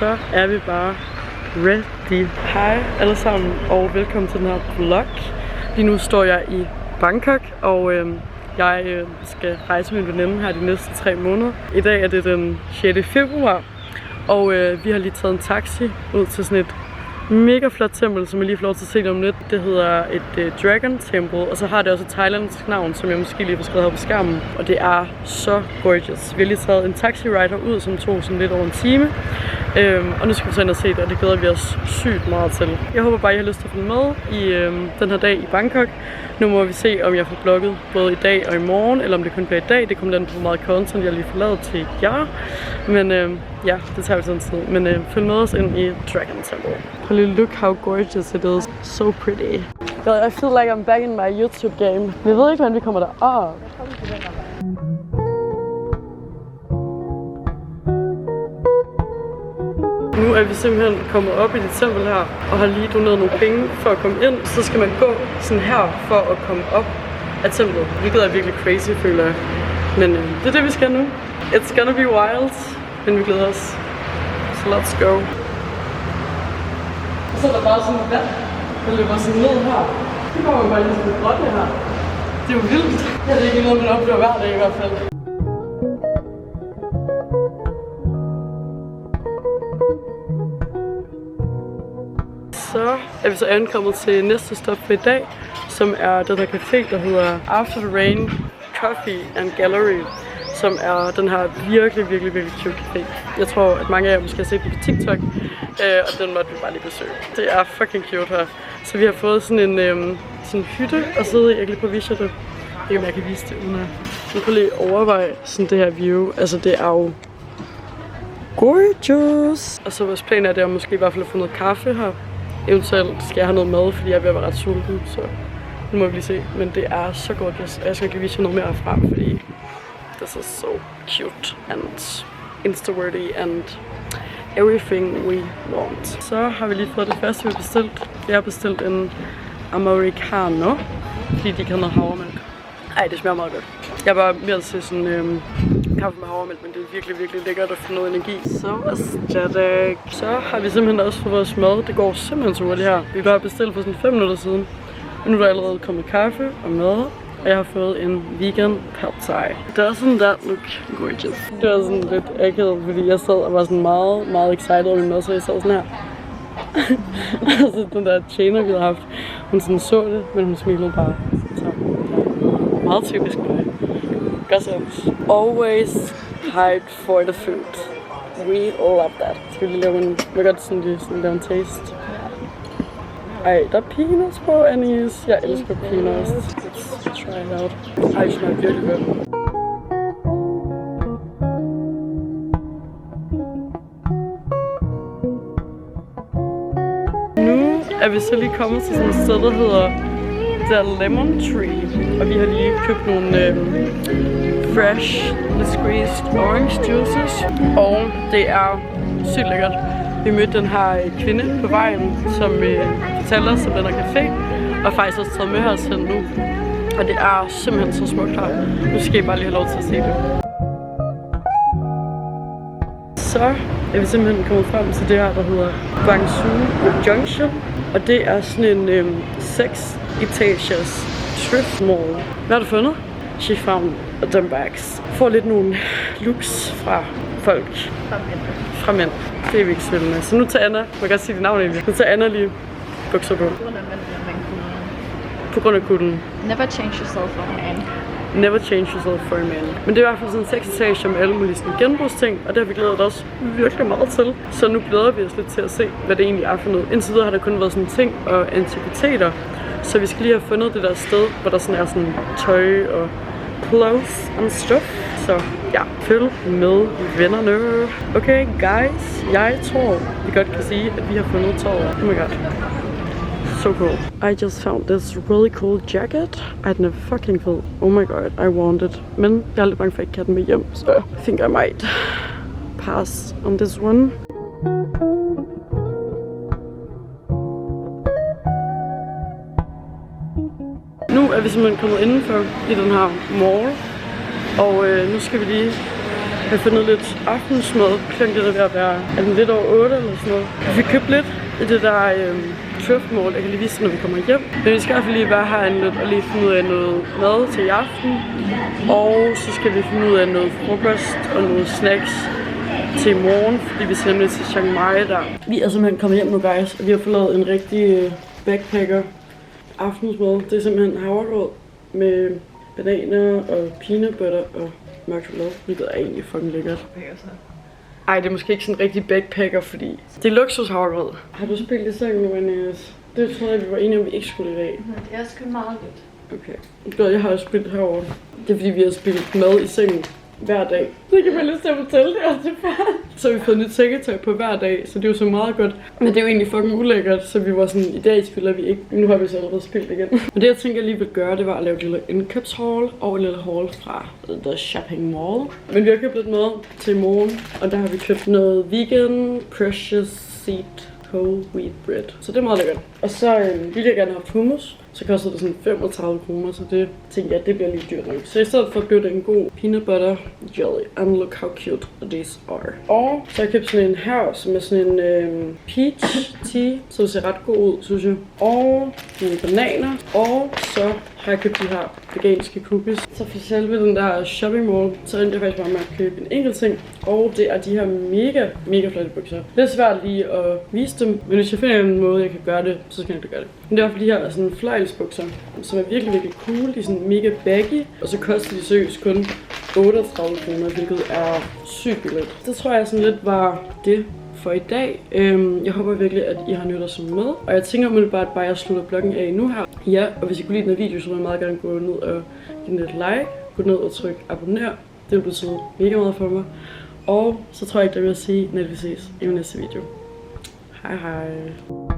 så er vi bare ready. Hej alle sammen, og velkommen til den her vlog. Lige nu står jeg i Bangkok, og jeg skal rejse med min veninde her de næste 3 måneder. I dag er det den 6. februar, og vi har lige taget en taxi ud til sådan et mega flot tempel, som jeg lige får lov til at se om lidt. Det hedder et Dragon Temple, og så har det også et thailandsk navn, som jeg måske lige har skrevet her på skærmen. Og det er så gorgeous. Vi har lige taget en taxi ride ud, som tog sådan lidt over en time. Og nu skal vi så ind og se det, og det glæder vi os sygt meget til. Jeg håber bare, I har lyst til at følge med i den her dag i Bangkok. Nu må vi se, om jeg får vlogget både i dag og i morgen, eller om det kun bliver i dag. Det kommer an på, hvor meget content jeg lige får lavet til jer. Men ja, det tager vi sådan tid. Men følg med os ind i Dragon Temple. Prøv lige look how gorgeous it is. So pretty. I feel like I'm back in my YouTube game. Men jeg ved ikke, hvordan vi kommer derop. Nu er vi simpelthen kommet op i det tempel her, og har lige doneret nogle penge for at komme ind. Så skal man gå sådan her for at komme op af templet, hvilket er virkelig crazy, føler jeg. Men det er det, vi skal nu. It's gonna be wild, men vi glæder os. Så let's go. Og så er der bare sådan en vand, der løber sådan ned her. Det kommer bare lige sådan et grotte her. Det er jo vildt. Det er ikke noget, man oplever hver dag i hvert fald. Så er vi så ankommet til næste stop for i dag, som er den her café, der hedder After the Rain Coffee and Gallery, som er den her virkelig cute café. Jeg tror, at mange af jer måske har set den på TikTok, og den måtte vi bare lige besøge. Det er fucking cute her. Så vi har fået sådan en sådan hytte at sidde i. Jeg kan lige prøve at vise det. Ikke om jeg kan vise det uden at... Nu kan lige overveje sådan det her view. Altså det er jo gorgeous. Og så vores plan er det at måske i hvert fald at få noget kaffe her. Eventuelt skal jeg have noget mad, fordi jeg er ved at være ret sulten, så nu må vi lige se. Men det er så gorgeous, og jeg skal lige vise jer noget mere herfra, fordi this is so cute and insta-worthy and everything we want. Så har vi lige fået det første, vi har bestilt. Jeg har bestilt en americano, fordi de kan have noget havremælk. Ej, det smager meget godt. Jeg var mere til sådan kaffe med havremælk, men det er virkelig lækkert at få noget energi. So aesthetic. Så har vi simpelthen også fået vores mad. Det går simpelthen så hurtigt her. Vi var bestilt for sådan 5 minutter siden. Og nu er der allerede kommet kaffe og mad. Og jeg har fået en vegan pad thai. Doesn't that look gorgeous? Det var sådan lidt akavet, fordi jeg sad og var sådan meget excited over min mad, så jeg sad sådan her. Altså den der tjener, vi havde haft, hun sådan så det, men hun smilede bare. Så ja, meget typisk for det. Always hyped for the food. We love that. Skal vi lige lave en... Jeg vil godt sådan lave en taste. Ej, der er peanuts på, Anis. Jeg elsker peanuts. Let's try it out. Ej, det smager virkelig godt. Nu er vi så lige kommet til sådan et sted, der hedder The Lemon Tree. Og vi har lige købt nogle fresh squeezed orange juices. Og det er sygt lækkert. Vi mødte den her kvinde på vejen, som fortalte os om den her café. Og faktisk også taget med os hen nu. Og det er simpelthen så smukt her. Nu skal I bare lige have lov til at se det. Så er vi simpelthen kommet frem til det her, der hedder Guangzhou Junction. Og det er sådan en 6-etagers thrift mall. Hvad har du fundet? She found them bags. Får lidt nogle looks fra folk. Fra mænd. Det er vi ikke så med. Så nu tager Anna, man kan godt sige dit navn egentlig. Nu tager Anna lige bukser på. På grund af kulden. Never change yourself for a man. Never change yourself for a man. Men det er i hvert fald sådan 6 etager med alle mulige genbrugsting, og det har vi glædet os virkelig meget til. Så nu glæder vi os lidt til at se, hvad det egentlig er for noget. Indtil videre har der kun været sådan ting og antikviteter. Så vi skal lige have fundet det der sted, hvor der sådan er sådan tøj og clothes and stuff. Så ja, følg med vennerne. Okay guys, jeg tror vi godt kan sige, at vi har fundet tøjet. Oh my god. So cool. I just found this really cool jacket. I'd never fucking felt. Oh my god, I want it. Men jeg er lidt bange for, at jeg ikke kan den med hjem, så I think I might pass on this one. Nu er vi simpelthen kommet indenfor i den her mall, og nu skal vi lige Jeg har fundet lidt aftensmad. Klokken er ved at være lidt over 8 eller sådan noget. Vi fik købt lidt i det der trøfmål. Jeg kan lige vise det, når vi kommer hjem. Men vi skal i hvert fald lige være herinde lidt og lige finde ud af noget mad til i aften. Og så skal vi finde ud af noget frokost og noget snacks til i morgen, fordi vi skal nemlig til Chiang Mai der. Vi er simpelthen kommet hjem nu, guys, og vi har fået lavet en rigtig backpacker aftensmad. Det er simpelthen havregrød med bananer og peanut butter og mørk chokolade, hvilket er egentlig fucking lækkert. Ej, det er måske ikke sådan en rigtig backpacker, fordi det er luksushavregrød. Har du spillet i sengen, Vanessa? Det troede jeg, vi var enige om, vi ikke skulle i dag. Det er sgu meget godt. Okay. Godt, jeg har også spillet herovre. Det er fordi, vi har spillet mad i sengen hver dag. Så kan man lyst til at fortælle det også til far. Så har vi fået nyt sengetøj på hver dag, så det er jo så meget godt. Men det er jo egentlig fucking ulækkert, så vi var sådan, i dag spiller vi ikke. Nu har vi så allerede spillet igen. Men det jeg tænker, jeg lige vil gøre, det var at lave et lille indkøbshaul og et lille haul fra The Shopping Mall. Men vi har købt lidt mad til i morgen, og der har vi købt noget vegan precious seed whole wheat bread. Så det er meget lækkert. Og så ville jeg gerne have hummus. Så koster det sådan 35 kroner, så det tænker jeg, det bliver lidt dyrt nok. Så i stedet for blev det en god peanut butter jelly. And look how cute these are. Og så har jeg købt sådan en her, som er sådan en peach tea, så det ser ret god ud, synes jeg. Og nogle bananer. Og så har jeg købt de her veganske cookies. Så for selve den der shopping mall, så endte jeg faktisk bare med at købe en enkelt ting. Og det er de her mega flotte bukser. Det er svært lige at vise dem, men hvis jeg finder en måde, jeg kan gøre det, så skal jeg gøre det. Men det er fordi de her er sådan fløjelsbukser, som er virkelig cool. De er sådan mega baggy, og så koster de seriøst kun 38 kroner, hvilket er sygt billigt. Det tror jeg sådan lidt var det for i dag. Jeg håber virkelig, at I har nydt os med. Og jeg tænker umiddelbart bare, at jeg slutter bloggen af nu her. Ja, og hvis I kunne lide den her video, så vil jeg meget gerne gå ned og give den et like. Gå ned og trykke abonner. Det vil betyde mega meget for mig. Og så tror jeg ikke, der vil sige, når vi ses i næste video. Hej hej.